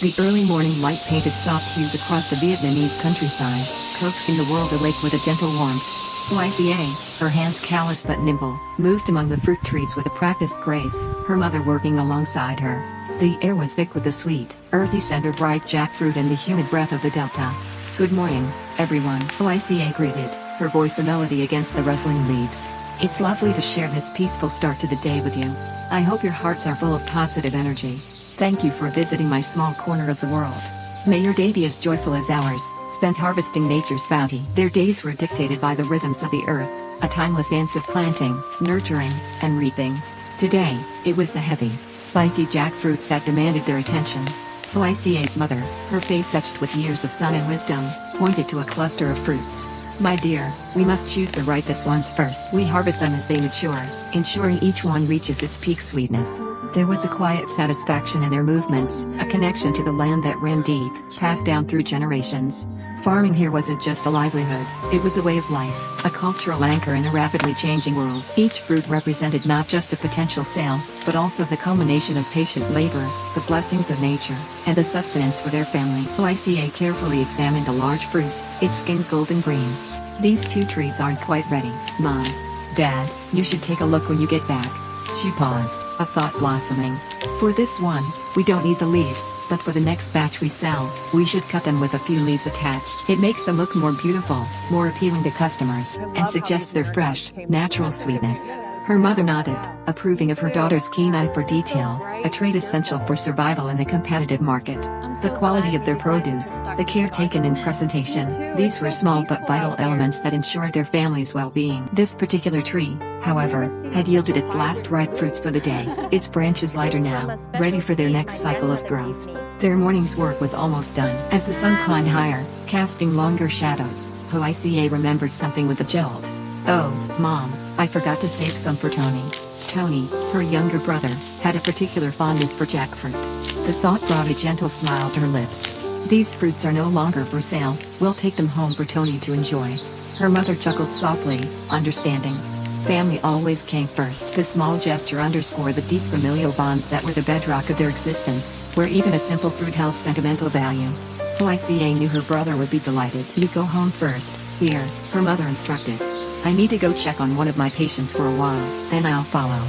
The early morning light painted soft hues across the Vietnamese countryside, coaxing the world awake with a gentle warmth. Lyhoaica, her hands callous but nimble, moved among the fruit trees with a practiced grace, her mother working alongside her. The air was thick with the sweet, earthy scent of ripe jackfruit and the humid breath of the delta. "Good morning, everyone," Lyhoaica greeted, her voice a melody against the rustling leaves. "It's lovely to share this peaceful start to the day with you. I hope your hearts are full of positive energy. Thank you for visiting my small corner of the world. May your day be as joyful as ours, spent harvesting nature's bounty." Their days were dictated by the rhythms of the earth, a timeless dance of planting, nurturing, and reaping. Today, it was the heavy, spiky jackfruits that demanded their attention. Lyhoaica's mother, her face etched with years of sun and wisdom, pointed to a cluster of fruits. "My dear, we must choose the ripest ones first. We harvest them as they mature, ensuring each one reaches its peak sweetness." There was a quiet satisfaction in their movements, a connection to the land that ran deep, passed down through generations. Farming here wasn't just a livelihood, it was a way of life, a cultural anchor in a rapidly changing world. Each fruit represented not just a potential sale, but also the culmination of patient labor, the blessings of nature, and the sustenance for their family. Lyhoaica carefully examined a large fruit, its skin golden green. "These two trees aren't quite ready, Mom. Dad, you should take a look when you get back." She paused, a thought blossoming. "For this one, we don't need the leaves, but for the next batch we sell, we should cut them with a few leaves attached. It makes them look more beautiful, more appealing to customers, and suggests their fresh, natural sweetness." Her mother nodded, approving of her daughter's keen eye for detail, a trait essential for survival in a competitive market. The quality of their produce, the care taken in presentation, these were small but vital elements that ensured their family's well-being. This particular tree, however, had yielded its last ripe fruits for the day, its branches lighter now, ready for their next cycle of growth. Their morning's work was almost done. As the sun climbed higher, casting longer shadows, Lyhoaica remembered something with a jolt. "Oh, Mom, I forgot to save some for Tony." Tony, her younger brother, had a particular fondness for jackfruit. The thought brought a gentle smile to her lips. "These fruits are no longer for sale, we'll take them home for Tony to enjoy." Her mother chuckled softly, understanding. Family always came first. The small gesture underscored the deep familial bonds that were the bedrock of their existence, where even a simple fruit held sentimental value. Lyhoaica knew her brother would be delighted. "You go home first, dear," her mother instructed. "I need to go check on one of my patients for a while, then I'll follow."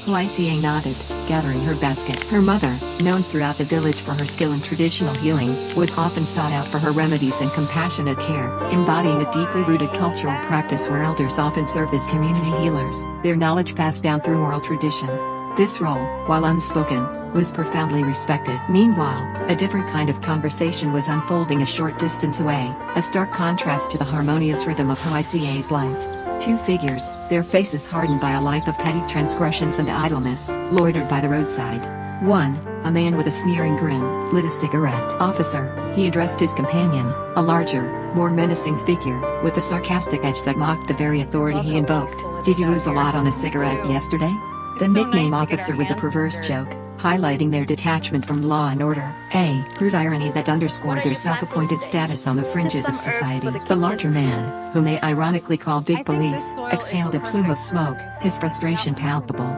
Lyhoaica nodded, gathering her basket. Her mother, known throughout the village for her skill in traditional healing, was often sought out for her remedies and compassionate care, embodying a deeply rooted cultural practice where elders often served as community healers, their knowledge passed down through oral tradition. This role, while unspoken, was profoundly respected. Meanwhile, a different kind of conversation was unfolding a short distance away, a stark contrast to the harmonious rhythm of Lyhoaica's life. Two figures, their faces hardened by a life of petty transgressions and idleness, loitered by the roadside. One, a man with a sneering grin, lit a cigarette. "Officer," he addressed his companion, a larger, more menacing figure, with a sarcastic edge that mocked the very authority he invoked. "Did you lose a lot on a cigarette yesterday?" The nickname "Officer" was a perverse joke, highlighting their detachment from law and order, a crude irony that underscored their self-appointed status on the fringes of society. The larger man, whom they ironically called Big Bullies, exhaled a plume of smoke, his frustration palpable.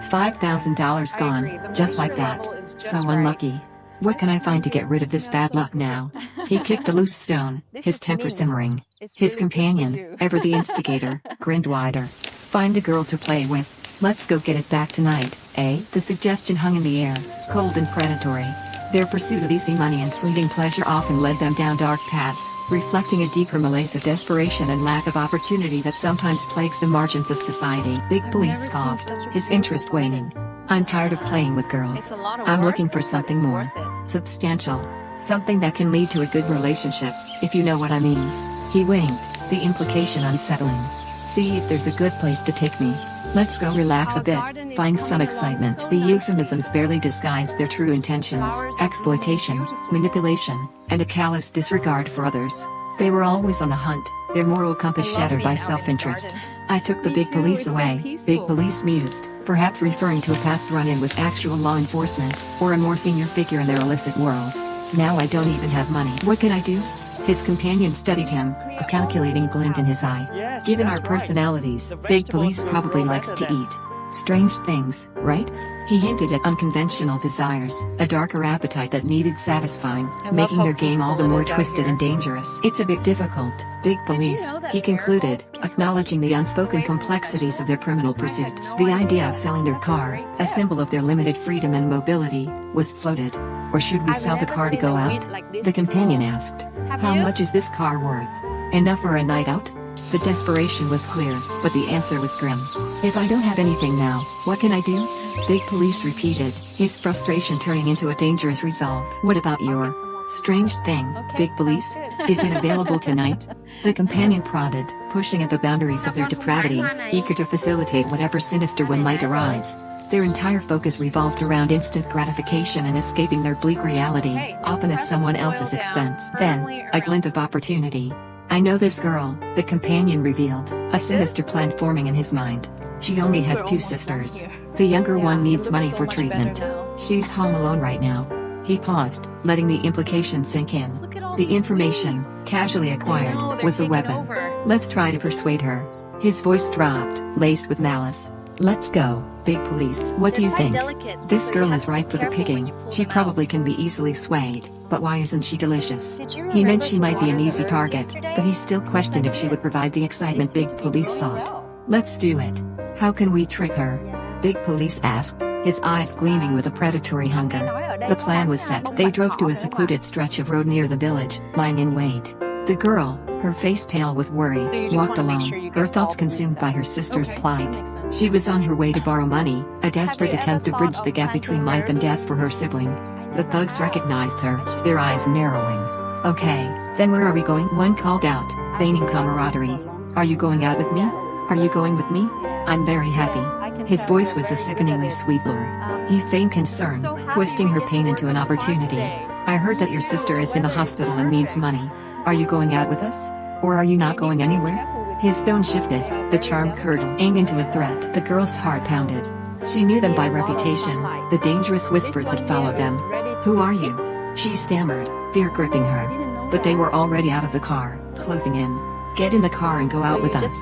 $5,000 gone, just like that. So unlucky. What can I find to get rid of this bad luck now? He kicked a loose stone, his temper simmering. His companion, ever the instigator, grinned wider. "Find a girl to play with. Let's go get it back tonight, eh?" The suggestion hung in the air, cold and predatory. Their pursuit of easy money and fleeting pleasure often led them down dark paths, reflecting a deeper malaise of desperation and lack of opportunity that sometimes plagues the margins of society. Big Police scoffed, his interest waning. "I'm tired of playing with girls. I'm looking for something more substantial. Something that can lead to a good relationship, if you know what I mean." He winked, the implication unsettling. "See if there's a good place to take me. Let's go relax a bit, find some excitement." The euphemisms barely disguised their true intentions: exploitation, manipulation, and a callous disregard for others. They were always on the hunt, their moral compass shattered by self-interest. "I took the Big Police away," Big Police mused, perhaps referring to a past run-in with actual law enforcement, or a more senior figure in their illicit world. "Now I don't even have money. What can I do?" His companion studied him, a calculating glint in his eye. "Given our personalities, Big Police probably likes to eat strange things, right?" He hinted at unconventional desires, a darker appetite that needed satisfying, making their game all the more twisted and dangerous. It's a bit difficult, big police, he concluded, acknowledging the unspoken complexities of their criminal pursuits. The idea of selling their car, a symbol of their limited freedom and mobility, was floated. Or should we sell the car to go out? The companion asked. How much is this car worth? Enough for a night out? The desperation was clear, but the answer was grim. If I don't have anything now, what can I do? Big Police repeated, his frustration turning into a dangerous resolve. What about your strange thing, Big Police? Is it available tonight? The companion prodded, pushing at the boundaries of their depravity, eager to facilitate whatever sinister one might arise. Their entire focus revolved around instant gratification and escaping their bleak reality, often at someone else's expense. Then, a glint of opportunity. I know this girl, the companion revealed, a sinister plan forming in his mind. She only has 2 sisters. The younger one needs money for treatment. She's home alone right now. He paused, letting the implication sink in. The information, casually acquired, was a weapon. Let's try to persuade her. His voice dropped, laced with malice. Let's go, Big Police. What do you think? This girl is ripe for the picking. She probably can be easily swayed, but why isn't she delicious? He meant she might be an easy target, but he still questioned if she would provide the excitement Big Police sought. Let's do it. How can we trick her? Big Police asked, his eyes gleaming with a predatory hunger. The plan was set. They drove to a secluded stretch of road near the village, lying in wait. The girl, her face pale with worry, walked alone, her thoughts consumed by her sister's plight. She was on her way to borrow money, a desperate attempt to bridge the gap between life and death for her sibling. The thugs recognized her, their eyes narrowing. Okay, then where are we going? One called out, feigning camaraderie. Are you going out with me? Are you going with me? I'm very happy. His voice was a sickeningly sweet lure. He feigned concern, twisting her pain into an opportunity. I heard that your sister is in the hospital and needs money. Are you going out with us? Or are you not going anywhere? His tone shifted, the charm curdled into a threat. The girl's heart pounded. She knew them by reputation, the dangerous whispers that followed them. Who are you? She stammered, fear gripping her. But they were already out of the car, closing in. Get in the car and go out with us.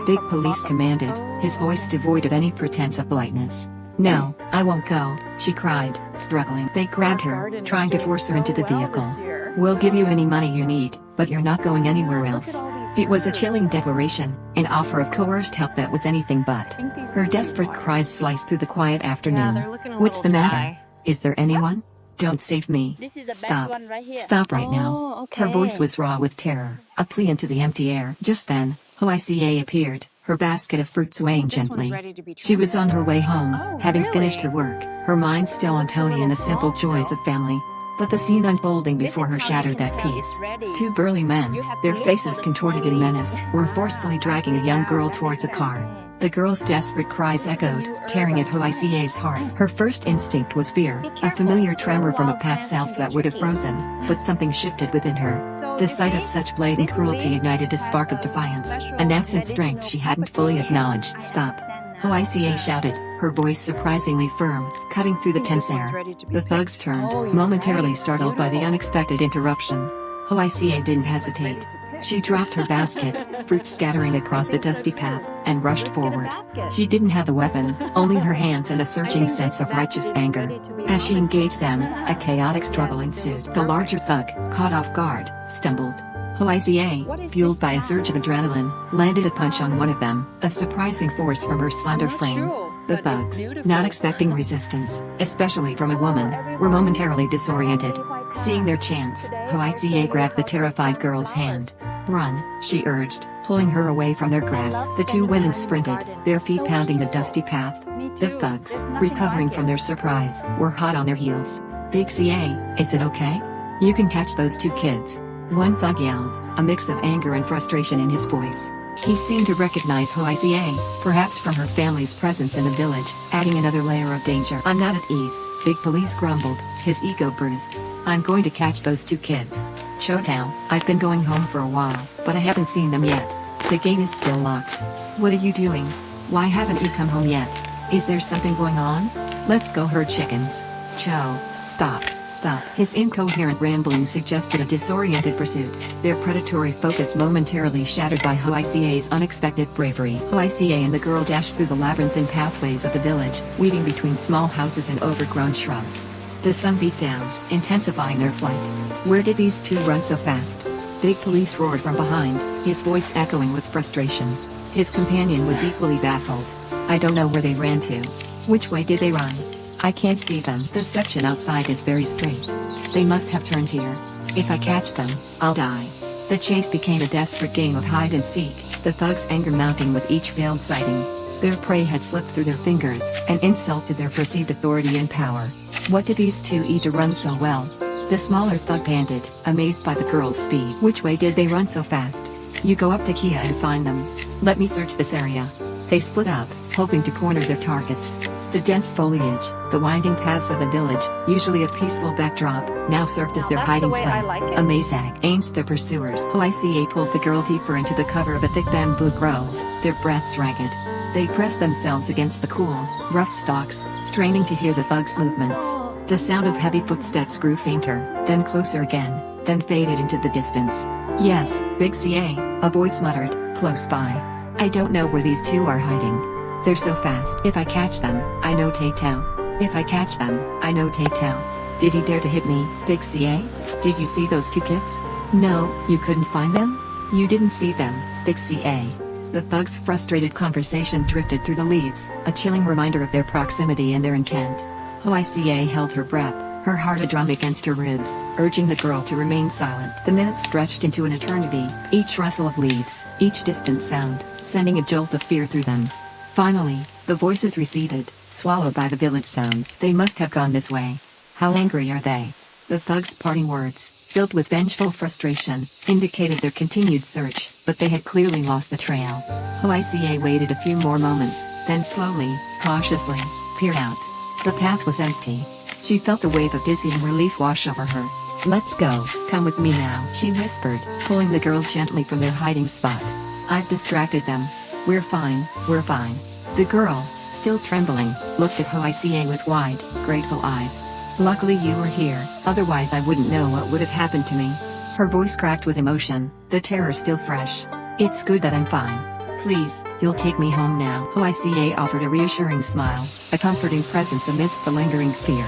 Big Police commanded, his voice devoid of any pretense of politeness. No, I won't go, she cried, struggling. They grabbed her, trying to force her into the vehicle. We'll give you any money you need, but you're not going anywhere else. It was a chilling declaration, an offer of coerced help that was anything but. Her desperate cries sliced through the quiet afternoon. What's the matter? Is there anyone? Don't save me. Stop. Stop right now. Her voice was raw with terror, a plea into the empty air. Just then, Lyhoaica appeared, her basket of fruit swaying gently. She was on her way home, having finished her work, her mind still on Tony and the simple joys of family. But the scene unfolding before her shattered that peace. 2 burly men, their faces contorted in menace, were forcefully dragging a young girl towards a car. The girl's desperate cries echoed, tearing at Lyhoaica's heart. Her first instinct was fear, a familiar tremor from a past self that would have frozen, but something shifted within her. The sight of such blatant cruelty ignited a spark of defiance, a nascent strength she hadn't fully acknowledged. Stop. Lyhoaica shouted, her voice surprisingly firm, cutting through the tense air. The thugs turned, momentarily startled by the unexpected interruption. Lyhoaica didn't hesitate. She dropped her basket, fruit scattering across the dusty path, and rushed forward. She didn't have a weapon, only her hands and a surging sense of righteous anger. As she engaged them, a chaotic struggle ensued. The larger thug, caught off guard, stumbled. Lyhoaica, fueled by a surge of adrenaline, landed a punch on one of them, a surprising force from her slender frame. The thugs, not expecting resistance, especially from a woman, were momentarily disoriented. Seeing their chance, Lyhoaica grabbed the terrified girl's hand. Run, she urged, pulling her away from their grasp. The 2 women sprinted, their feet pounding the dusty path. The thugs, recovering from their surprise, were hot on their heels. Big CA, is it okay? You can catch those 2 kids. One thug yelled, a mix of anger and frustration in his voice. He seemed to recognize Lyhoaica, perhaps from her family's presence in the village, adding another layer of danger. I'm not at ease, Big Police grumbled, his ego bruised. I'm going to catch those 2 kids. Showdown. I've been going home for a while, but I haven't seen them yet. The gate is still locked. What are you doing? Why haven't you come home yet? Is there something going on? Let's go herd chickens. Joe, stop. Stop. His incoherent rambling suggested a disoriented pursuit, their predatory focus momentarily shattered by Hoaica's unexpected bravery. Hoaica and the girl dashed through the labyrinthine pathways of the village, weaving between small houses and overgrown shrubs. The sun beat down, intensifying their flight. Where did these two run so fast? Big Police roared from behind, his voice echoing with frustration. His companion was equally baffled. I don't know where they ran to. Which way did they run? I can't see them. The section outside is very straight. They must have turned here. If I catch them, I'll die. The chase became a desperate game of hide and seek, the thugs' anger mounting with each failed sighting. Their prey had slipped through their fingers, an insult to their perceived authority and power. What did these two eat to run so well? The smaller thug panted, amazed by the girl's speed. Which way did they run so fast? You go up to Kia and find them. Let me search this area. They split up, hoping to corner their targets. The dense foliage, the winding paths of the village, usually a peaceful backdrop, now served as their hiding place. A mazag aims their pursuers. Hoaica pulled the girl deeper into the cover of a thick bamboo grove, their breaths ragged. They pressed themselves against the cool, rough stalks, straining to hear the thugs' movements. The sound of heavy footsteps grew fainter, then closer again, then faded into the distance. Yes, Big CA, a voice muttered, close by. I don't know where these two are hiding. They're so fast. If I catch them, I know Tay-Tao. If I catch them, I know Tay-Tao. Did he dare to hit me, Big CA? Did you see those two kids? No, you couldn't find them? You didn't see them, Big CA. The thugs' frustrated conversation drifted through the leaves, a chilling reminder of their proximity and their intent. Hoaica held her breath, her heart a drum against her ribs, urging the girl to remain silent. The minutes stretched into an eternity, each rustle of leaves, each distant sound, sending a jolt of fear through them. Finally, the voices receded, swallowed by the village sounds. They must have gone this way. How angry are they? The thugs' parting words, filled with vengeful frustration, indicated their continued search, but they had clearly lost the trail. Hoaica waited a few more moments, then slowly, cautiously, peered out. The path was empty. She felt a wave of dizzying relief wash over her. Let's go. Come with me now, she whispered, pulling the girl gently from their hiding spot. I've distracted them. We're fine, we're fine. The girl, still trembling, looked at Hoaica with wide, grateful eyes. Luckily you were here, otherwise I wouldn't know what would have happened to me. Her voice cracked with emotion, the terror still fresh. It's good that I'm fine. Please, you'll take me home now. Hoaica offered a reassuring smile, a comforting presence amidst the lingering fear.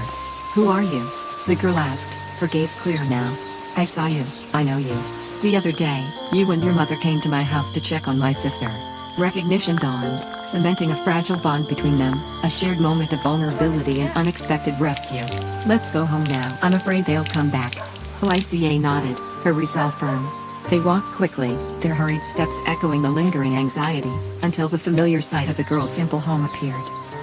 Who are you? The girl asked, her gaze clear now. I saw you, I know you. The other day, you and your mother came to my house to check on my sister. Recognition dawned, cementing a fragile bond between them, a shared moment of vulnerability and unexpected rescue. Let's go home now. I'm afraid they'll come back. Hoaica nodded, her resolve firm. They walked quickly, their hurried steps echoing the lingering anxiety, until the familiar sight of the girl's simple home appeared.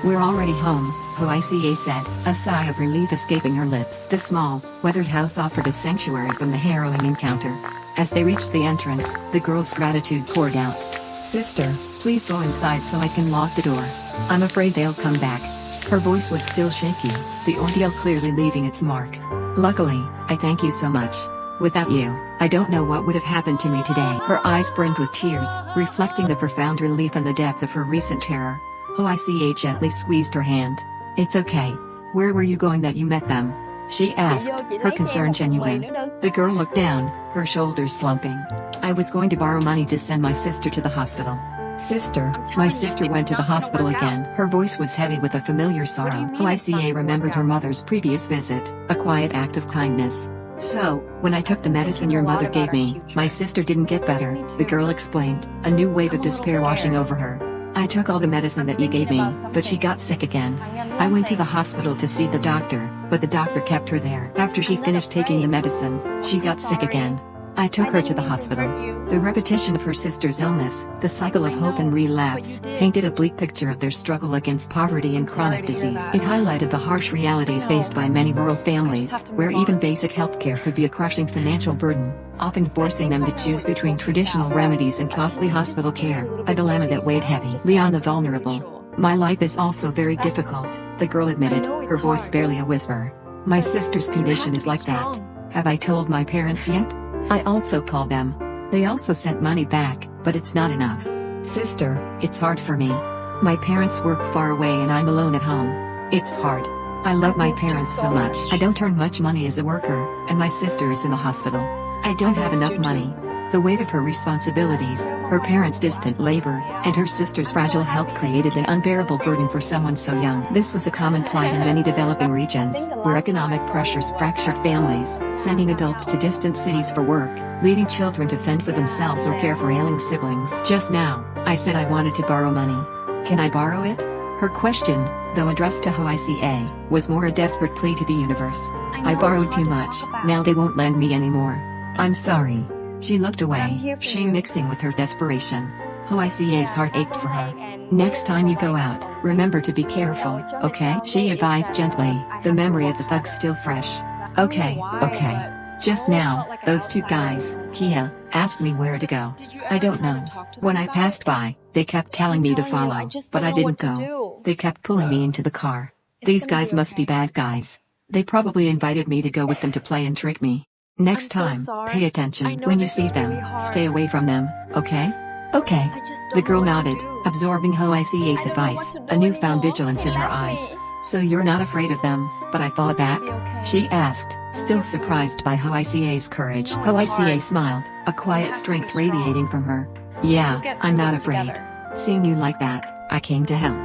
We're already home, Hoaica said, a sigh of relief escaping her lips. The small, weathered house offered a sanctuary from the harrowing encounter. As they reached the entrance, the girl's gratitude poured out. Sister, please go inside so I can lock the door. I'm afraid they'll come back. Her voice was still shaky, the ordeal clearly leaving its mark. Luckily, I thank you so much. Without you, I don't know what would have happened to me today. Her eyes brimmed with tears, reflecting the profound relief and the depth of her recent terror. Hoaica gently squeezed her hand. It's okay. Where were you going that you met them? She asked, her concern genuine. The girl looked down, her shoulders slumping. I was going to borrow money to send my sister to the hospital. Sister, my sister went to the hospital again. Her voice was heavy with a familiar sorrow. Hoaica remembered her mother's previous visit, a quiet act of kindness. So, when I took the medicine your mother gave me, my sister didn't get better, the girl explained, a new wave of despair washing over her. I took all the medicine that you gave me, but she got sick again. I went to the hospital to see the doctor, but the doctor kept her there. After she finished taking the medicine, she got sick again. I took her to the hospital. The repetition of her sister's illness, the cycle of hope and relapse, painted a bleak picture of their struggle against poverty and chronic disease. It highlighted the harsh realities faced by many rural families, where even basic healthcare could be a crushing financial burden, often forcing them to choose between traditional remedies and costly hospital care, a dilemma that weighed heavy on the vulnerable. My life is also very difficult, the girl admitted, her voice barely a whisper. My sister's condition is like that. Have I told my parents yet? I also called them. They also sent money back, but it's not enough. Sister, it's hard for me. My parents work far away and I'm alone at home. It's hard. I love my parents so much. I don't earn much money as a worker, and my sister is in the hospital. I don't have enough money. The weight of her responsibilities, her parents' distant labor, and her sister's fragile health created an unbearable burden for someone so young. This was a common plight in many developing regions, where economic pressures fractured families, sending adults to distant cities for work, leaving children to fend for themselves or care for ailing siblings. Just now, I said I wanted to borrow money. Can I borrow it? Her question, though addressed to Lyhoaica, was more a desperate plea to the universe. I borrowed too much, now they won't lend me anymore. I'm sorry. She looked away, shame mixing with her desperation. Lyhoaica's heart ached for her. Next time you go out, remember to be careful, okay? She advised gently, the memory of the thug's still fresh. Okay. Just now, those two guys, Kia, asked me where to go. I don't know. When I passed by, they kept telling me to follow, but I didn't go. They kept pulling me into the car. These guys must be bad guys. They probably invited me to go with them to play and trick me. Next time, pay attention when you see them, stay away from them, okay? Okay. The girl nodded, absorbing Lyhoaica's advice, a newfound vigilance in her eyes. So you're not afraid of them, but I fought back? She asked, still surprised by Lyhoaica's courage. Lyhoaica smiled, a quiet strength radiating from her. Yeah, I'm not afraid. Seeing you like that, I came to help.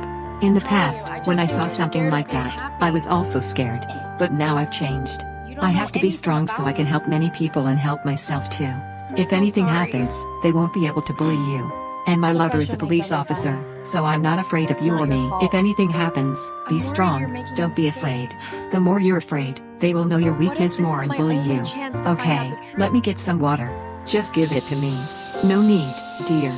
In the past, when I saw something like that, I was also scared. But now I've changed. I have to be strong so I can help many people and help myself too. If anything happens, they won't be able to bully you. And my lover is a police officer, so I'm not afraid of you or me. If anything happens, be strong, don't be afraid. The more you're afraid, they will know your weakness more and bully you. Okay, let me get some water. Just give it to me. No need, dear.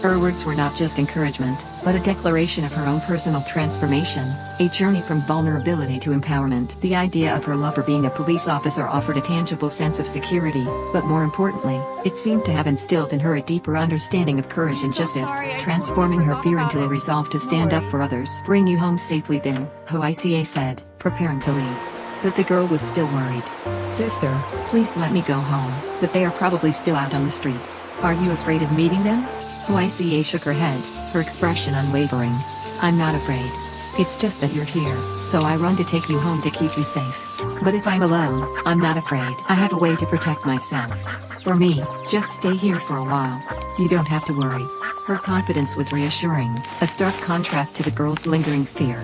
Her words were not just encouragement, but a declaration of her own personal transformation, a journey from vulnerability to empowerment. The idea of her lover being a police officer offered a tangible sense of security, but more importantly, it seemed to have instilled in her a deeper understanding of courage and justice, transforming her fear into a resolve to stand up for others. Bring you home safely then, Lyhoaica said, preparing to leave. But the girl was still worried. Sister, please let me go home, but they are probably still out on the street. Are you afraid of meeting them? Lyhoaica shook her head, her expression unwavering. I'm not afraid. It's just that you're here, so I run to take you home to keep you safe. But if I'm alone, I'm not afraid. I have a way to protect myself. For me, just stay here for a while. You don't have to worry. Her confidence was reassuring, a stark contrast to the girl's lingering fear.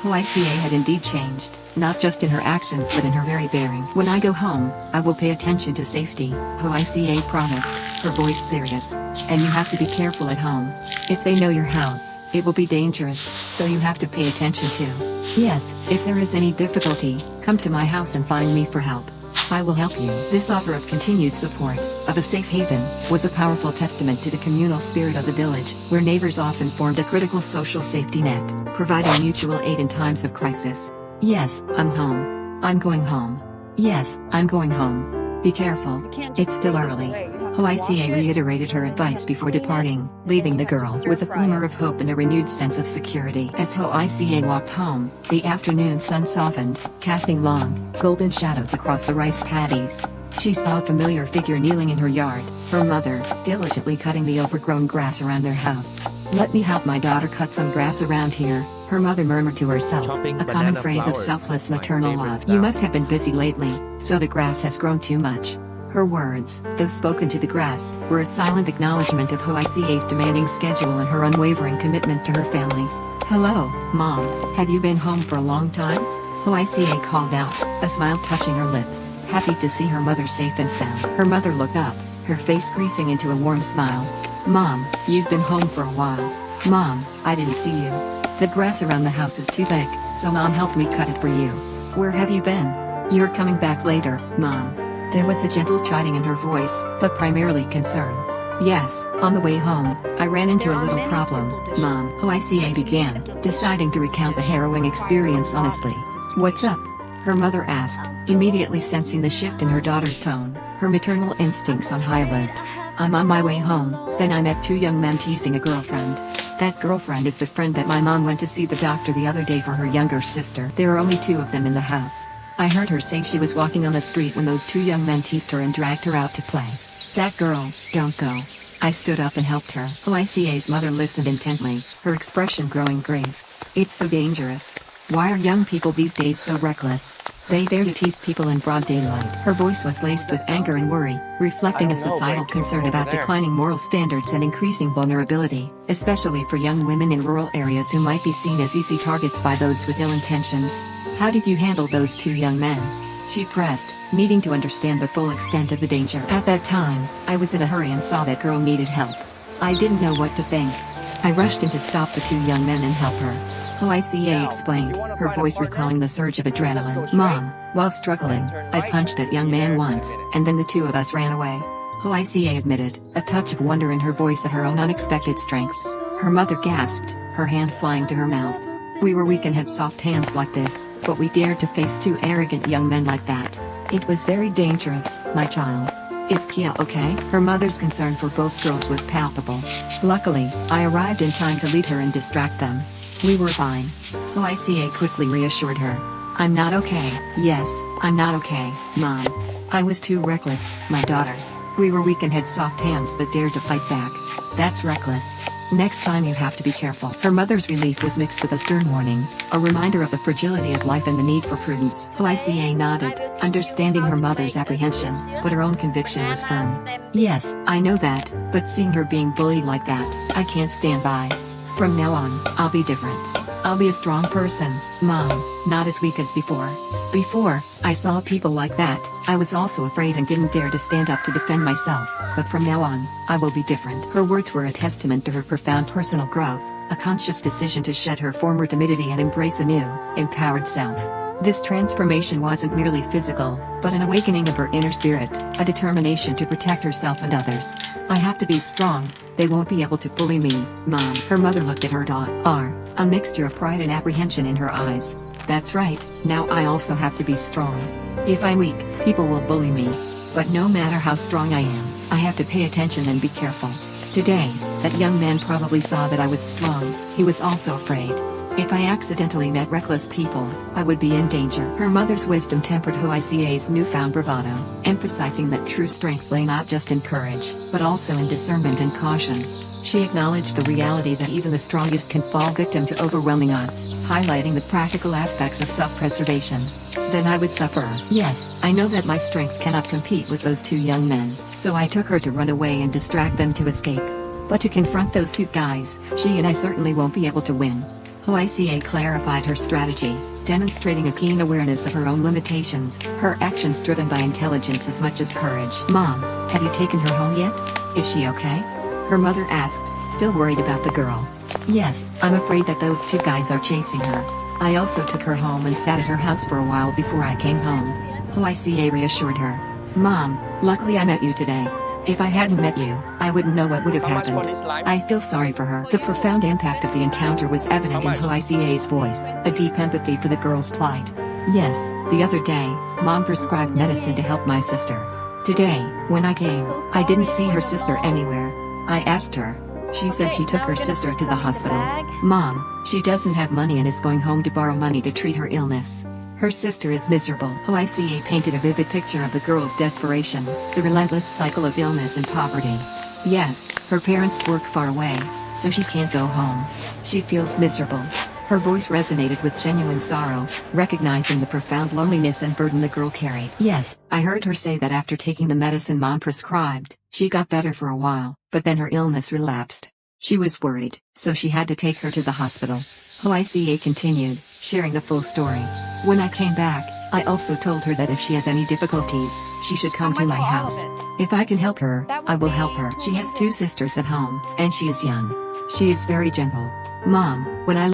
Lyhoaica had indeed changed, not just in her actions but in her very bearing. When I go home, I will pay attention to safety, Lyhoaica promised, her voice serious. And you have to be careful at home. If they know your house, it will be dangerous, so you have to pay attention too. Yes, if there is any difficulty, come to my house and find me for help. I will help you. This offer of continued support, of a safe haven, was a powerful testament to the communal spirit of the village, where neighbors often formed a critical social safety net, providing mutual aid in times of crisis. Yes, I'm home. I'm going home. Yes, I'm going home. Be careful. It's still early. Lyhoaica reiterated her advice before departing, leaving the girl with a glimmer of hope and a renewed sense of security. As Lyhoaica walked home, the afternoon sun softened, casting long, golden shadows across the rice paddies. She saw a familiar figure kneeling in her yard, her mother, diligently cutting the overgrown grass around their house. Let me help my daughter cut some grass around here, her mother murmured to herself, a common phrase of selfless maternal love. You must have been busy lately, so the grass has grown too much. Her words, though spoken to the grass, were a silent acknowledgement of Lyhoaica's demanding schedule and her unwavering commitment to her family. Hello, Mom, have you been home for a long time? Lyhoaica called out, a smile touching her lips, happy to see her mother safe and sound. Her mother looked up, her face creasing into a warm smile. Mom, you've been home for a while. Mom, I didn't see you. The grass around the house is too big, so Mom helped me cut it for you. Where have you been? You're coming back later, Mom. There was a gentle chiding in her voice, but primarily concern. Yes, on the way home, I ran into a little problem, Mom. Lyhoaica began, deciding to recount the harrowing experience honestly. What's up? Her mother asked, immediately sensing the shift in her daughter's tone, her maternal instincts on high alert. I'm on my way home, then I met two young men teasing a girlfriend. That girlfriend is the friend that my mom went to see the doctor the other day for her younger sister. There are only two of them in the house. I heard her say she was walking on the street when those two young men teased her and dragged her out to play. That girl, don't go. I stood up and helped her. Lyhoaica's mother listened intently, her expression growing grave. It's so dangerous. Why are young people these days so reckless? They dare to tease people in broad daylight. Her voice was laced with anger and worry, reflecting a societal concern about declining moral standards and increasing vulnerability, especially for young women in rural areas who might be seen as easy targets by those with ill intentions. How did you handle those two young men? She pressed, needing to understand the full extent of the danger. At that time, I was in a hurry and saw that girl needed help. I didn't know what to think. I rushed in to stop the two young men and help her. Hoai explained, her voice recalling the surge of adrenaline. Mom, while struggling, I punched that young man once, and then the two of us ran away. Hoai admitted, a touch of wonder in her voice at her own unexpected strength. Her mother gasped, her hand flying to her mouth. We were weak and had soft hands like this, but we dared to face two arrogant young men like that. It was very dangerous, my child. Is Kia okay? Her mother's concern for both girls was palpable. Luckily, I arrived in time to lead her and distract them. We were fine. Lyhoaica quickly reassured her. I'm not okay. Yes, I'm not okay, Mom. I was too reckless, my daughter. We were weak and had soft hands but dared to fight back. That's reckless. Next time you have to be careful. Her mother's relief was mixed with a stern warning, a reminder of the fragility of life and the need for prudence. Lyhoaica nodded, understanding her mother's apprehension, but her own conviction was firm. Yes, I know that, but seeing her being bullied like that, I can't stand by. From now on, I'll be different. I'll be a strong person, Mom, not as weak as before. Before, I saw people like that, I was also afraid and didn't dare to stand up to defend myself, but from now on, I will be different. Her words were a testament to her profound personal growth, a conscious decision to shed her former timidity and embrace a new, empowered self. This transformation wasn't merely physical, but an awakening of her inner spirit, a determination to protect herself and others. I have to be strong, they won't be able to bully me, Mom. Her mother looked at her daughter, a mixture of pride and apprehension in her eyes. That's right, now I also have to be strong. If I'm weak, people will bully me. But no matter how strong I am, I have to pay attention and be careful. Today, that young man probably saw that I was strong, he was also afraid. If I accidentally met reckless people, I would be in danger. Her mother's wisdom tempered Hoaica's newfound bravado, emphasizing that true strength lay not just in courage, but also in discernment and caution. She acknowledged the reality that even the strongest can fall victim to overwhelming odds, highlighting the practical aspects of self-preservation. Then I would suffer. Yes, I know that my strength cannot compete with those two young men, so I took her to run away and distract them to escape. But to confront those two guys, she and I certainly won't be able to win. Hoaica clarified her strategy, demonstrating a keen awareness of her own limitations, her actions driven by intelligence as much as courage. Mom, have you taken her home yet? Is she okay? Her mother asked, still worried about the girl. Yes, I'm afraid that those two guys are chasing her. I also took her home and sat at her house for a while before I came home. Hoaica reassured her. Mom, luckily I met you today. If I hadn't met you, I wouldn't know what would have happened. I feel sorry for her. The profound impact of the encounter was evident in Hoaica's voice, a deep empathy for the girl's plight. Yes, the other day, Mom prescribed medicine to help my sister. Today, when I came, I didn't see her sister anywhere. I asked her. She said she took her sister to the hospital. Mom, she doesn't have money and is going home to borrow money to treat her illness. Her sister is miserable. Hoaica painted a vivid picture of the girl's desperation, the relentless cycle of illness and poverty. Yes, her parents work far away, so she can't go home. She feels miserable. Her voice resonated with genuine sorrow, recognizing the profound loneliness and burden the girl carried. Yes, I heard her say that after taking the medicine Mom prescribed, she got better for a while, but then her illness relapsed. She was worried, so she had to take her to the hospital. Hoaica continued, sharing the full story. When I came back, I also told her that if she has any difficulties, she should come to my house. If I can help her, I will help her. She has two sisters at home, and she is young. She is very gentle. Mom, when I